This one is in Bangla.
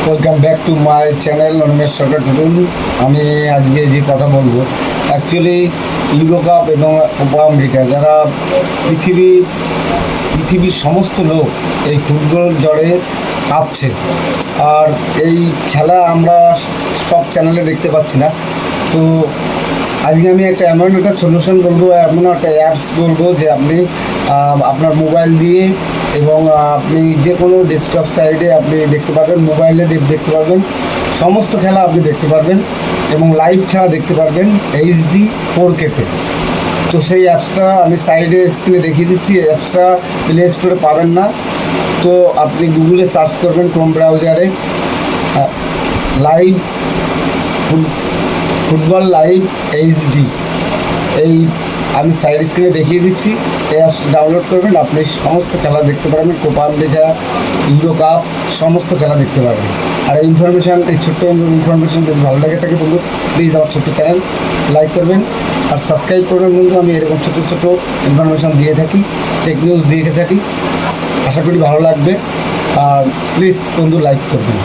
Welcome back to my channel Animesh Sarkar Tutul. আমি আজকে যে কথা বলবো অ্যাকচুয়ালি ইউরো কাপ এবং কোপা আমেরিকা যারা পৃথিবীর সমস্ত লোক এই ফুটবল জ্বরে কাঁপছে। আর এই খেলা আমরা সব চ্যানেলে দেখতে পাচ্ছি না। তো আজকে আমি এমন একটা সলিউশন বলবো, এমন একটা অ্যাপস বলবো যে আপনি আপনার মোবাইল দিয়ে এবং আপনি যে কোনো ডেস্কটপ সাইডে আপনি দেখতে পারবেন, মোবাইলে দেখতে পারবেন, সমস্ত খেলা আপনি দেখতে পারবেন এবং লাইভ খেলা দেখতে পারবেন HD 4K-তে। তো সেই অ্যাপসটা আমি সাইডে স্ক্রিনে দেখিয়ে দিচ্ছি। অ্যাপসটা প্লে স্টোরে পাবেন না, তো আপনি গুগলে সার্চ করবেন ক্রোম ব্রাউজারে লাইভ ফুটবল লাইভ HD। এই আমি সাইড স্ক্রিনে দেখিয়ে দিচ্ছি, এই অ্যাপস ডাউনলোড করবেন, আপনি সমস্ত খেলা দেখতে পারবেন, কোপা আমেরিকা, ইউরো কাপ, সমস্ত খেলা দেখতে পারবেন। আর এই ছোট্ট ইনফরমেশান যদি ভালো লাগে থাকে বন্ধু, প্লিজ আমার ছোট্ট চ্যানেল লাইক করবেন আর সাবস্ক্রাইব করবেন বন্ধু। আমি এরকম ছোটো ছোটো ইনফরমেশান দিয়ে থাকি, টেক নিউজ দিয়ে থাকি, আশা করি ভালো লাগবে। আর প্লিজ বন্ধু লাইক করবেন।